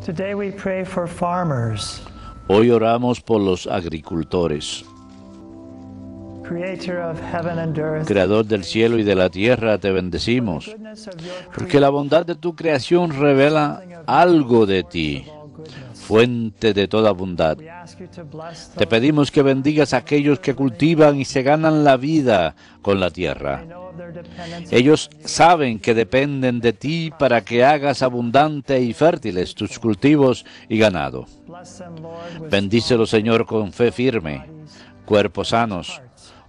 Today we pray for farmers. Hoy oramos por los agricultores. Creator of heaven and earth, Creador del cielo y de la tierra, te bendecimos, porque la bondad de tu creación revela algo de ti, fuente de toda bondad. Te pedimos que bendigas a aquellos que cultivan y se ganan la vida con la tierra. Ellos saben que dependen de ti para que hagas abundante y fértiles tus cultivos y ganado. Bendícelo, Señor, con fe firme, cuerpos sanos,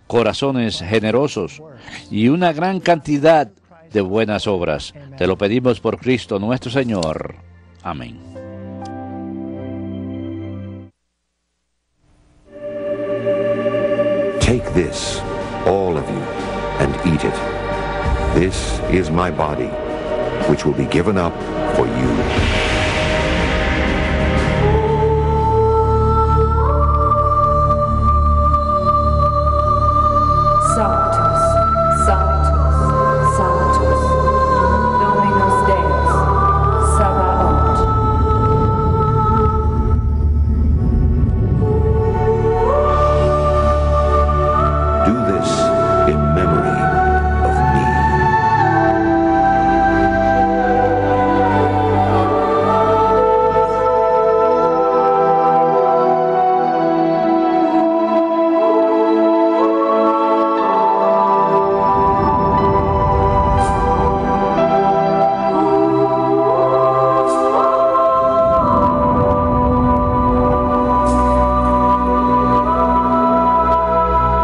corazones generosos y una gran cantidad de buenas obras. Te lo pedimos por Cristo nuestro Señor. Amén. Take this, all of you, and eat it. This is my body, which will be given up for you. Sanctus, Sanctus, Sanctus, Dominus Deus, Sabaoth. Do this in memory of me.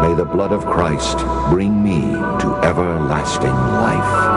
May the blood of Christ bring me to everlasting life.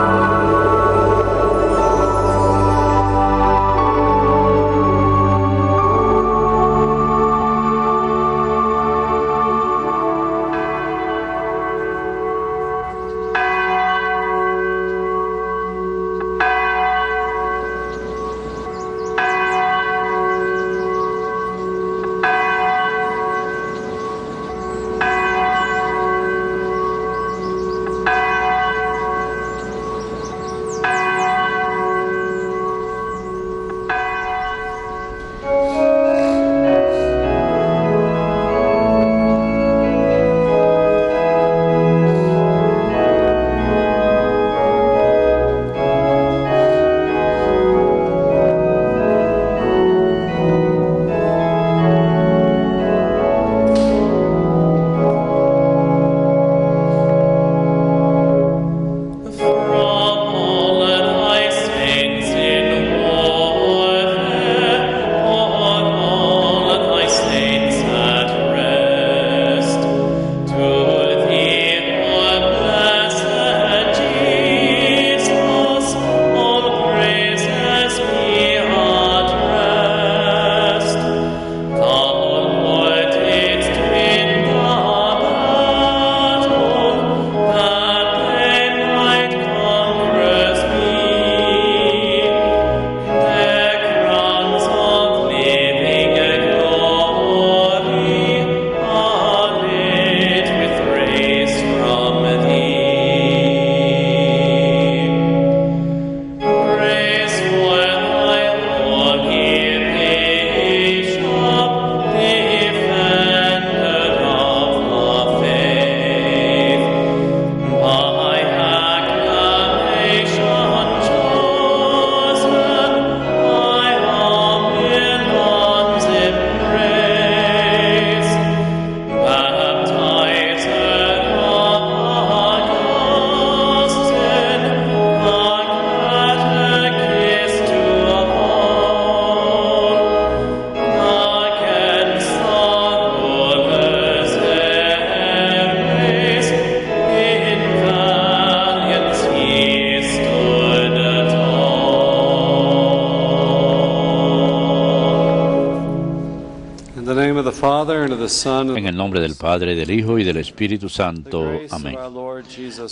En el nombre del Padre, del Hijo y del Espíritu Santo. Amén.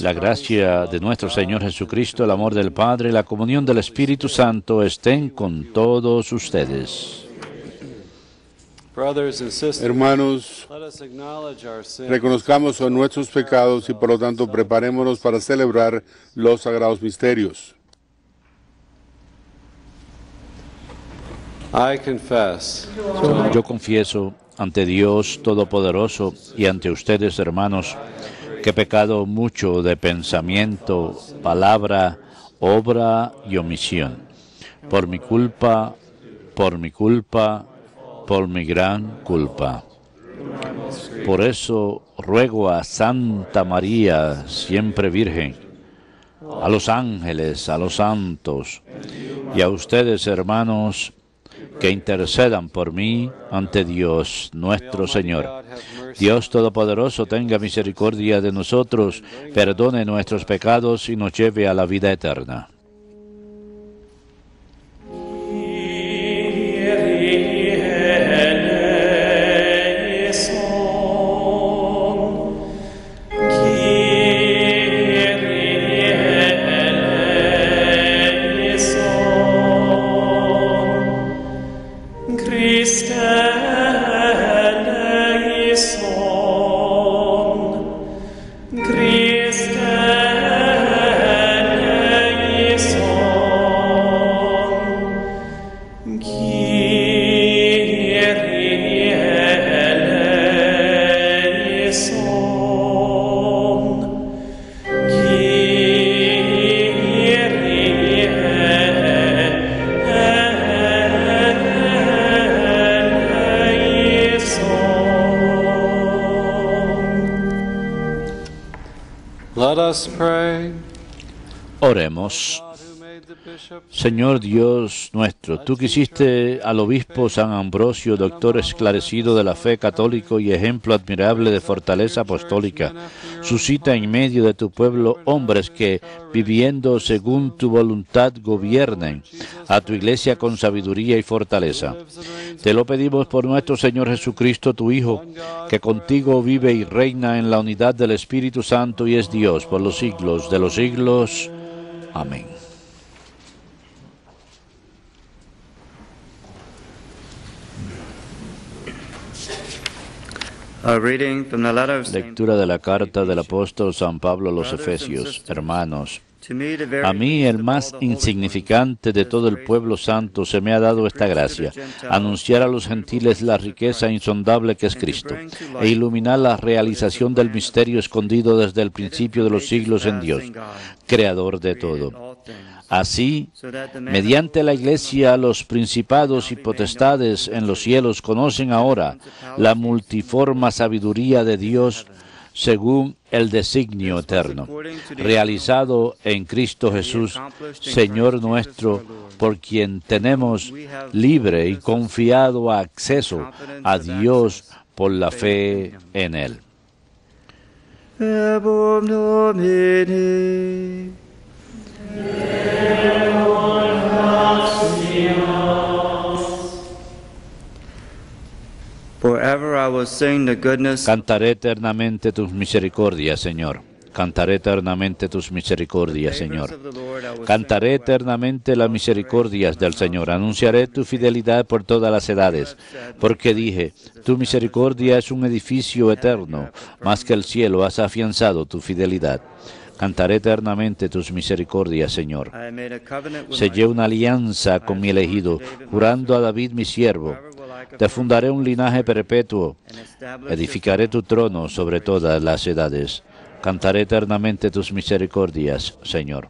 La gracia de nuestro Señor Jesucristo, el amor del Padre y la comunión del Espíritu Santo estén con todos ustedes. Hermanos, reconozcamos nuestros pecados y por lo tanto preparémonos para celebrar los sagrados misterios. I confess Yo confieso ante Dios Todopoderoso y ante ustedes, hermanos, que he pecado mucho de pensamiento, palabra, obra y omisión. Por mi culpa, por mi culpa, por mi gran culpa. Por eso ruego a Santa María, siempre Virgen, a los ángeles, a los santos y a ustedes, hermanos, que intercedan por mí ante Dios nuestro Señor. Dios Todopoderoso tenga misericordia de nosotros, perdone nuestros pecados y nos lleve a la vida eterna. Let us pray. Oremos. Señor Dios nuestro, tú que hiciste al obispo San Ambrosio, doctor esclarecido de la fe católico y ejemplo admirable de fortaleza apostólica, suscita en medio de tu pueblo hombres que, viviendo según tu voluntad, gobiernen a tu iglesia con sabiduría y fortaleza. Te lo pedimos por nuestro Señor Jesucristo, tu Hijo, que contigo vive y reina en la unidad del Espíritu Santo y es Dios por los siglos de los siglos. Amén. Lectura de la carta del apóstol San Pablo a los Efesios. Hermanos, a mí, el más insignificante de todo el pueblo santo, se me ha dado esta gracia: anunciar a los gentiles la riqueza insondable que es Cristo, e iluminar la realización del misterio escondido desde el principio de los siglos en Dios, creador de todo. Así, mediante la Iglesia, los principados y potestades en los cielos conocen ahora la multiforme sabiduría de Dios según el designio eterno, realizado en Cristo Jesús, Señor nuestro, por quien tenemos libre y confiado acceso a Dios por la fe en Él. Cantaré eternamente tus misericordias, Señor. Cantaré eternamente tus misericordias, Señor. Cantaré eternamente las misericordias del Señor. Anunciaré tu fidelidad por todas las edades, porque dije, tu misericordia es un edificio eterno, más que el cielo has afianzado tu fidelidad. Cantaré eternamente tus misericordias, Señor. Sellé una alianza con mi elegido, jurando a David mi siervo. Te fundaré un linaje perpetuo, edificaré tu trono sobre todas las edades. Cantaré eternamente tus misericordias, Señor.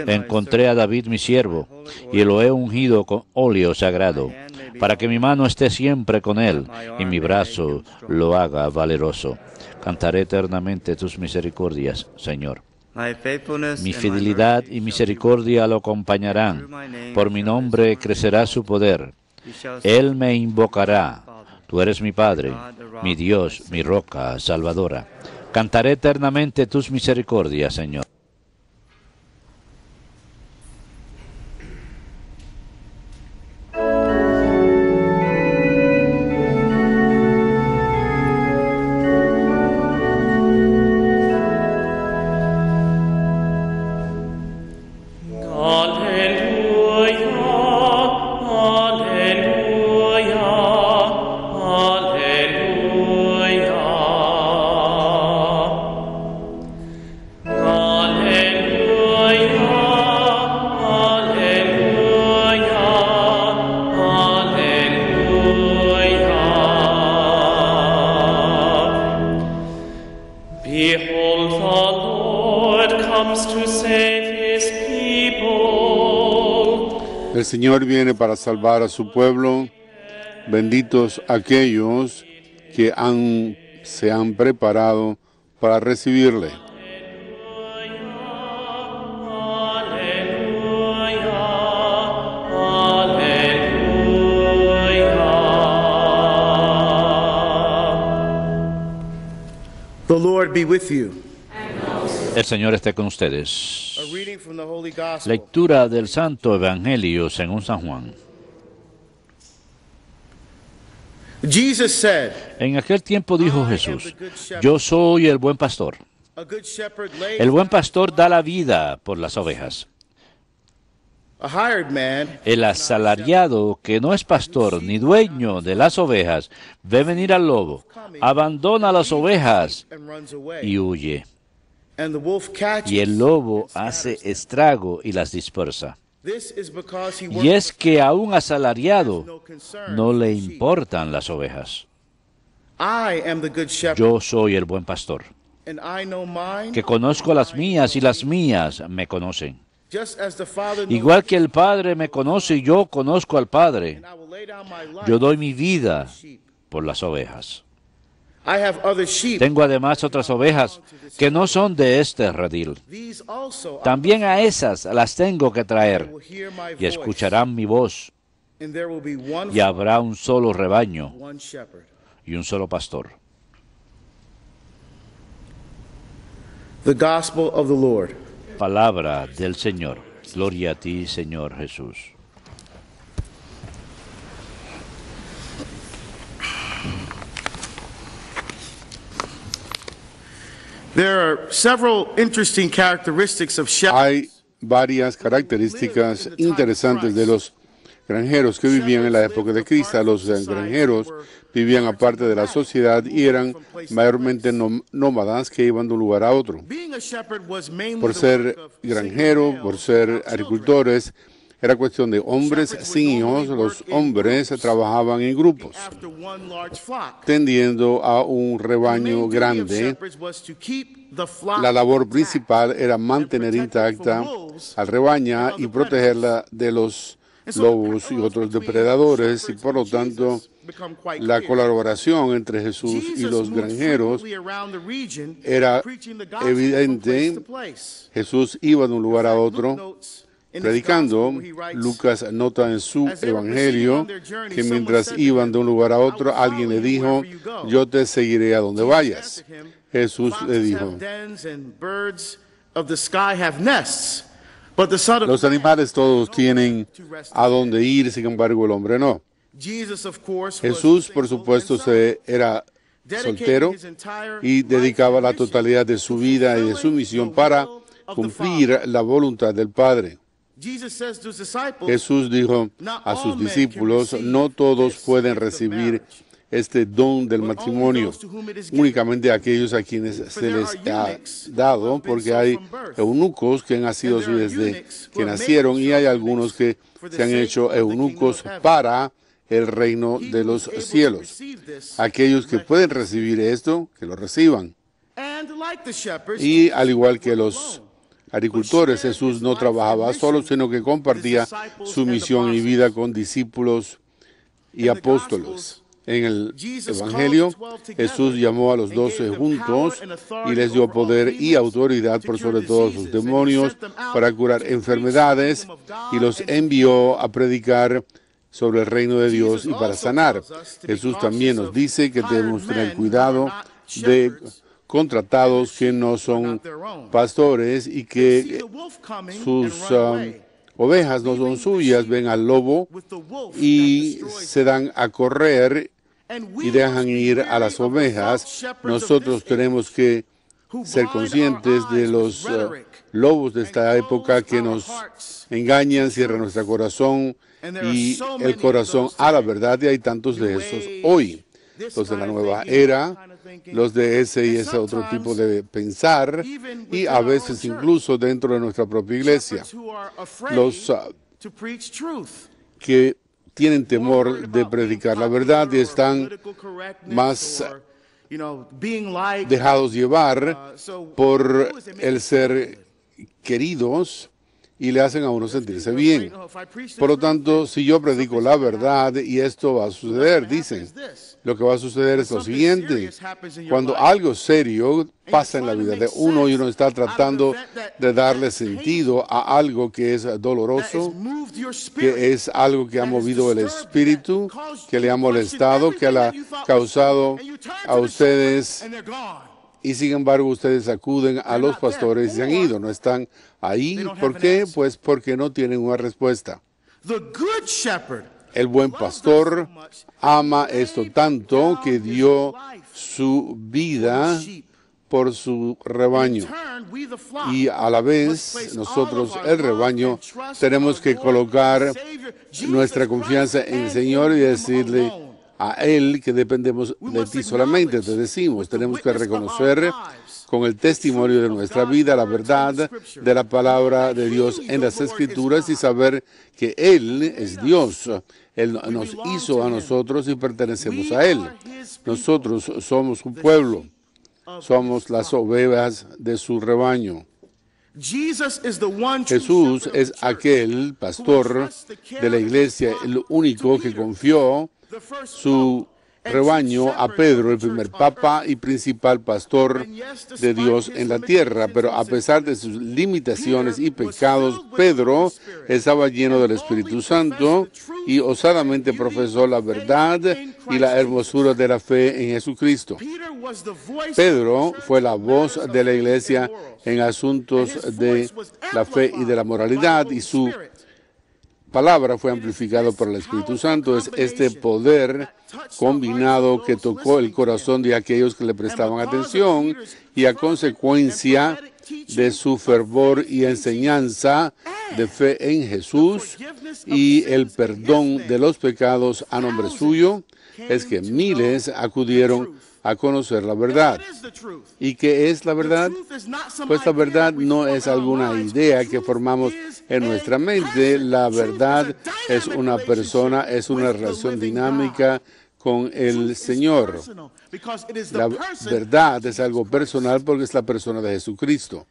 Encontré a David mi siervo, y lo he ungido con óleo sagrado, para que mi mano esté siempre con él, y mi brazo lo haga valeroso. Cantaré eternamente tus misericordias, Señor. Mi fidelidad y misericordia lo acompañarán. Por mi nombre crecerá su poder. Él me invocará. Tú eres mi Padre, mi Dios, mi roca salvadora. Cantaré eternamente tus misericordias, Señor. Alleluia. El Señor viene para salvar a su pueblo. Benditos aquellos que se han preparado para recibirle. The Lord be with you. El Señor esté con ustedes. A reading from the Holy Gospel. Lectura del Santo Evangelio según San Juan. Jesus said, En aquel tiempo dijo Jesús, yo soy el buen pastor. a good shepherd lays El buen down pastor da la vida por las ovejas. a hired man. El asalariado, que no es pastor ni dueño de las ovejas, ve venir al lobo, abandona las ovejas And runs away. y huye. And the wolf catches. Y el lobo hace estrago y las dispersa. This is because he Y es que a un asalariado no concern no le for sheep. importan las ovejas. I am the good shepherd, Yo soy el buen pastor, and I know mine. que conozco a las mías y las mías me conocen. Just as the Father knows Igual que el Padre me conoce y yo conozco al Padre, me, I will lay down my life yo doy mi vida for sheep. por las ovejas. I have other sheep. Tengo además otras ovejas que no son de este redil. These also También a esas las tengo que traer will hear my y voice, escucharán mi voz, and there will be one y habrá un solo rebaño flock, one shepherd. y un solo pastor. The Gospel of the Lord. Palabra del Señor. Gloria a ti, Señor Jesús. There are several interesting characteristics of shepherds. Hay varias características interesantes de los granjeros que vivían en la época de Cristo. Los granjeros vivían aparte de la sociedad y eran mayormente nómadas que iban de un lugar a otro. Being a shepherd was mainly Por the ser work of granjero, single por males ser without agricultores, era cuestión de hombres sin hijos. Los hombres trabajaban en grupos, children after one large flock. tendiendo a un The rebaño main duty of grande. shepherds was to keep the flock La labor intact. principal era mantener intacta al rebaño y protegerla de los And so lobos y parallels otros between depredadores, y shepherds por lo and tanto Jesus become quite la clear. colaboración entre Jesús y Jesus los moved granjeros frequently around the region, era preaching the gospel evidente. from place to place. Jesús iba de un lugar a Luke otro notes in his predicando. gospel where he writes, Lucas nota en su As they were evangelio proceeding on their journey, que someone mientras said to iban him, de un lugar a "I otro, will alguien le follow you dijo, wherever you go." yo te seguiré a donde Jesus vayas. said to him, Jesús le "Foxes dijo, have dens and birds of the sky have nests, but the Son of los Man animales todos has tienen to rest a in dónde ir, sin embargo el hombre no. Jesus, of course, Jesús, was por single supuesto, and celibate, era dedicating soltero his entire y life dedicaba and la mission totalidad de su vida y de su fulfilling misión the para will of the cumplir Father. la voluntad del Padre. Jesus says to his disciples, Jesús dijo "Not a all sus men discípulos, can receive no todos this pueden gift of recibir marriage, este don del but only matrimonio, those to whom it is given. únicamente aquellos a quienes se there les are ha eunuchs who dado, have been porque so hay from birth. eunucos que han nacido And así there are desde eunuchs who que have made nacieron, y hay themselves algunos que for the se han sake hecho of the kingdom eunucos of heaven. para el reino He de who los is able to cielos. receive this, Aquellos que let pueden him recibir esto, que lo reciban. And like the shepherds, Y Jesus al igual que worked los alone. agricultores, Jesús no trabajaba solo, sino que compartía su misión y vida con discípulos y apóstoles. En el Evangelio, Jesús llamó a los 12 juntos y les dio poder y autoridad por sobre todos sus demonios para curar enfermedades, y los envió a predicar sobre el reino de Dios y para sanar. Jesús también nos dice que debemos tener cuidado de contratados que no son pastores y que sus ovejas no son suyas, ven al lobo y se dan a correr y dejan ir a las ovejas. Nosotros tenemos que ser conscientes de los lobos de esta época que nos engañan, cierran nuestro corazón y el corazón a la verdad, y hay tantos de esos hoy. Los de la nueva era, los de ese y ese otro tipo de pensar, y a veces incluso dentro de nuestra propia iglesia, los que tienen temor de predicar la verdad y están más dejados llevar por el ser queridos y le hacen a uno sentirse bien. Por lo tanto, si yo predico la verdad y esto va a suceder, dicen, lo que va a suceder es lo siguiente. Cuando algo serio pasa en la vida de uno y uno está tratando de darle sentido a algo que es doloroso, que es algo que ha movido el espíritu, que le ha molestado, que le ha causado a ustedes, y sin embargo ustedes acuden a los pastores y se han ido, no están ahí. ¿Por qué? Pues porque no tienen una respuesta. El buen pastor ama esto tanto que dio su vida por su rebaño. Y a la vez, nosotros, el rebaño, tenemos que colocar nuestra confianza en el Señor y decirle a Él que dependemos de ti solamente. Te decimos, tenemos que reconocer con el testimonio de nuestra vida la verdad de la palabra de Dios en las Escrituras y saber que Él es Dios. Él nos hizo a nosotros y pertenecemos a Él. Nosotros somos su pueblo. Somos las ovejas de su rebaño. Jesús es aquel pastor de la iglesia, el único que confió su rebaño a Pedro, el primer papa y principal pastor de Dios en la tierra. Pero a pesar de sus limitaciones y pecados, Pedro estaba lleno del Espíritu Santo y osadamente profesó la verdad y la hermosura de la fe en Jesucristo. Pedro fue la voz de la iglesia en asuntos de la fe y de la moralidad, y su palabra fue amplificada por el Espíritu Santo. Es este poder combinado que tocó el corazón de aquellos que le prestaban atención, y a consecuencia de su fervor y enseñanza de fe en Jesús y el perdón de los pecados a nombre suyo, es que miles acudieron a conocer la verdad. ¿Y qué es la verdad? Pues la verdad no es alguna idea que formamos en nuestra mente. La verdad es una persona, es una relación dinámica con el Señor. La verdad es algo personal porque es la persona de Jesucristo.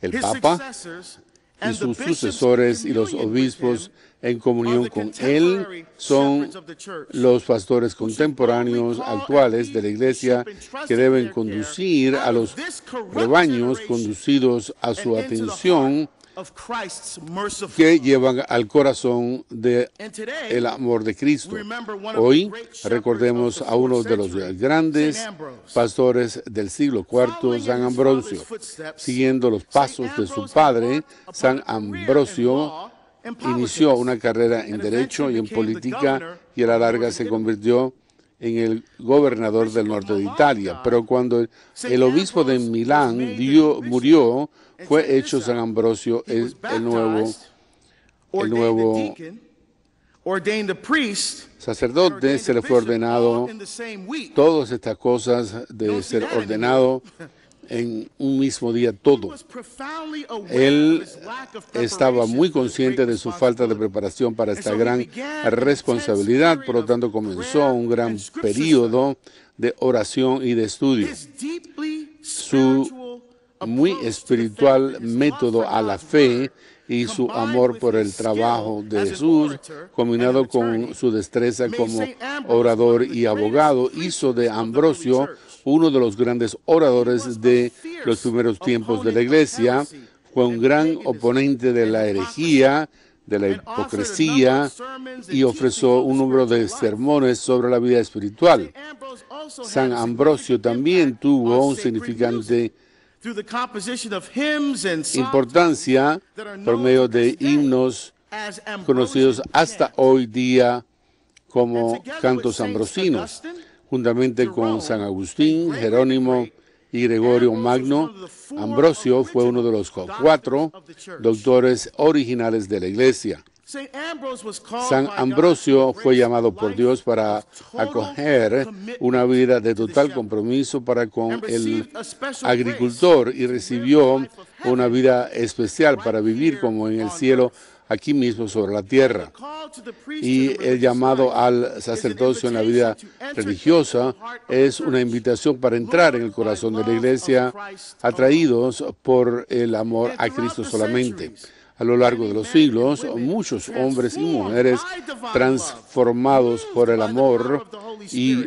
El Papa y sus sucesores y los obispos en comunión con Él son los pastores contemporáneos actuales de la Iglesia que deben conducir a los rebaños conducidos a su atención, que llevan al corazón del amor de Cristo. Hoy recordemos a uno de los grandes pastores del siglo IV, San Ambrosio. Siguiendo los pasos de su padre, San Ambrosio inició una carrera en derecho y en política, y a la larga se convirtió en el gobernador del norte de Italia. Pero cuando el obispo de Milán murió, fue hecho San Ambrosio el nuevo sacerdote. Se le fue ordenado todas estas cosas de ser ordenado en un mismo día, todo. Él estaba muy consciente de su falta de preparación para esta gran responsabilidad, por lo tanto comenzó un gran periodo de oración y de estudio. Su muy espiritual método a la fe y su amor por el trabajo de Jesús, combinado con su destreza como orador y abogado, hizo de Ambrosio uno de los grandes oradores de los primeros tiempos de la Iglesia. Fue un gran oponente de la herejía, de la hipocresía, y ofreció un número de sermones sobre la vida espiritual. San Ambrosio también tuvo un significante importancia por medio de himnos conocidos hasta hoy día como cantos ambrosinos, juntamente con San Agustín, Jerónimo y Gregorio Magno. Ambrosio fue uno de los 4 doctores originales de la Iglesia. San Ambrosio fue llamado por Dios para acoger una vida de total compromiso para con el agricultor, y recibió una vida especial para vivir como en el cielo aquí mismo sobre la tierra. Y el llamado al sacerdocio en la vida religiosa es una invitación para entrar en el corazón de la iglesia, atraídos por el amor a Cristo solamente. A lo largo de los siglos, muchos hombres y mujeres transformados por el amor y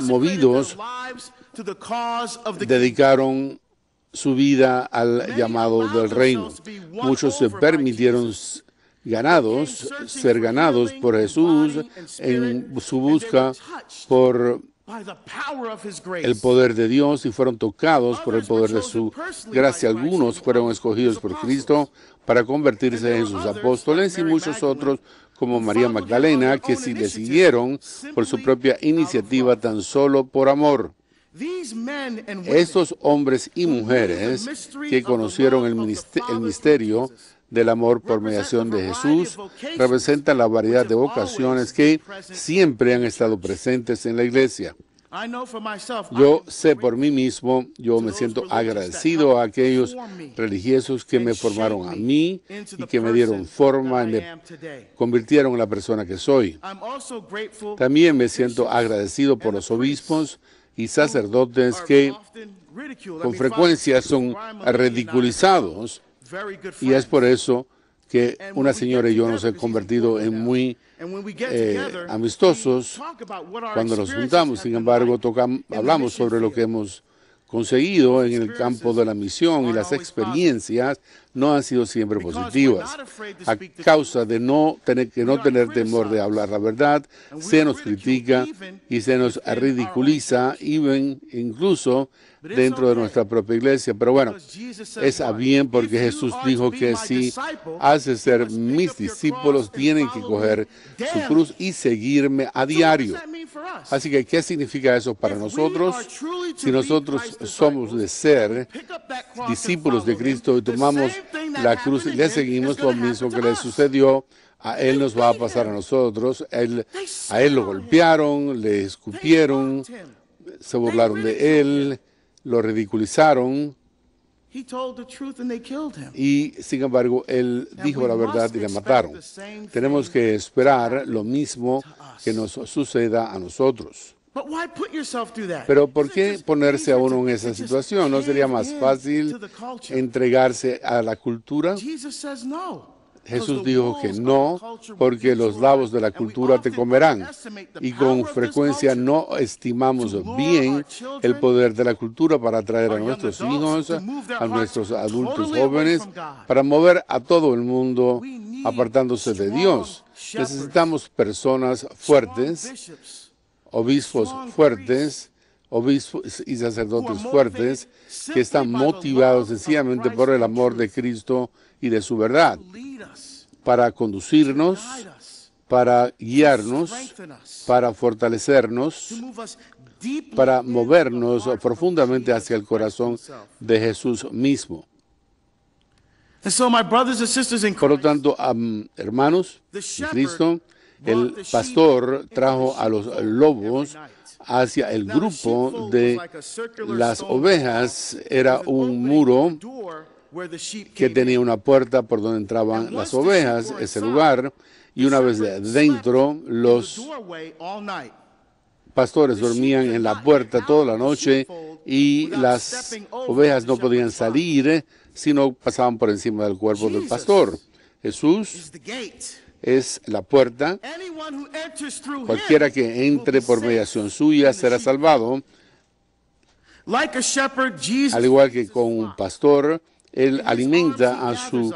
movidos dedicaron su vida al llamado del reino. Muchos se permitieron ser ganados por Jesús en su busca por el poder de Dios y fueron tocados por el poder de su gracia. Algunos fueron escogidos por Cristo para convertirse en sus apóstoles y muchos otros, como María Magdalena, que sí le siguieron por su propia iniciativa tan solo por amor. Estos hombres y mujeres que conocieron el misterio del amor por mediación de Jesús representan la variedad de vocaciones que siempre han estado presentes en la iglesia. Yo sé por mí mismo, yo me siento agradecido a aquellos religiosos que me formaron a mí y que me dieron forma y me convirtieron en la persona que soy. También me siento agradecido por los obispos y sacerdotes que con frecuencia son ridiculizados, y es por eso que una señora y yo nos hemos convertido en muy amistosos cuando nos juntamos. Sin embargo, hablamos sobre lo que hemos conseguido en el campo de la misión, y las experiencias no han sido siempre positivas. A causa de no tener temor de hablar la verdad, se nos critica y se nos ridiculiza, incluso dentro de nuestra propia iglesia. Pero bueno, es a bien, porque Jesús dijo que si haces ser mis discípulos, tienen que coger su cruz y seguirme a diario. Así que, ¿qué significa eso para nosotros? Si nosotros somos de ser discípulos de Cristo y tomamos la cruz y le seguimos, lo mismo que le sucedió a Él nos va a pasar a nosotros. A Él lo golpearon, le escupieron, se burlaron de Él, lo ridiculizaron, y sin embargo Él dijo la verdad y le mataron. Tenemos que esperar lo mismo que nos suceda a nosotros. Pero ¿por qué ponerse a uno en esa situación? ¿No sería más fácil entregarse a la cultura? Jesús dijo que no, porque los lavos de la cultura te comerán. Y con frecuencia no estimamos bien el poder de la cultura para atraer a nuestros hijos, a nuestros adultos jóvenes, para mover a todo el mundo apartándose de Dios. Necesitamos personas fuertes, obispos fuertes, obispos y sacerdotes fuertes, que están motivados sencillamente por el amor de Cristo y de su verdad, para conducirnos, para guiarnos, para fortalecernos, para movernos profundamente hacia el corazón de Jesús mismo. Por lo tanto, hermanos de Cristo, el pastor trajo a los lobos hacia el grupo de las ovejas. Era un muro que tenía una puerta por donde entraban las ovejas, ese lugar, y una vez dentro, los pastores dormían en la puerta toda la noche y las ovejas no podían salir si no pasaban por encima del cuerpo del pastor. Jesús es la puerta. Cualquiera que entre por mediación suya será salvado. Al igual que con un pastor, Él alimenta a su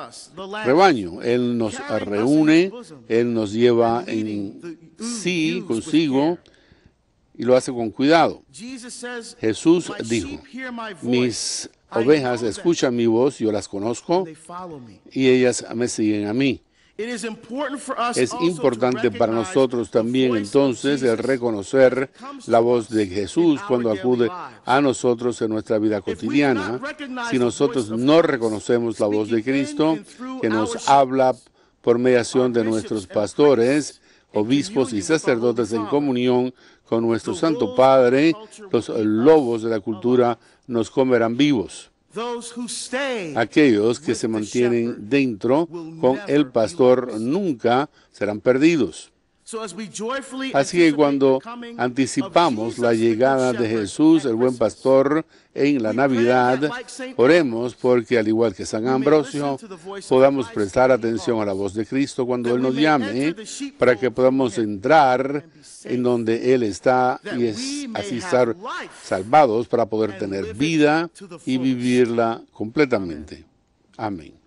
rebaño. Él nos reúne, Él nos lleva consigo, y lo hace con cuidado. Jesús dijo: mis ovejas escuchan mi voz, yo las conozco, y ellas me siguen a mí. Es importante para nosotros también entonces el reconocer la voz de Jesús cuando acude a nosotros en nuestra vida cotidiana. Si nosotros no reconocemos la voz de Cristo, que nos habla por mediación de nuestros pastores, obispos y sacerdotes en comunión con nuestro Santo Padre, los lobos de la cultura nos comerán vivos. Those who stay Aquellos que se mantienen dentro con el pastor nunca serán perdidos. So as we joyfully Así que cuando anticipate the coming anticipamos of la Jesus, the llegada Good de Shepherd, Jesús, at el buen Christmas, pastor, en la Navidad, oremos porque al igual que San Ambrosio, podamos prestar atención a la voz de Cristo cuando Él nos llame, para que podamos entrar en donde Él está y así estar salvados para poder tener vida y vivirla completamente. Amén.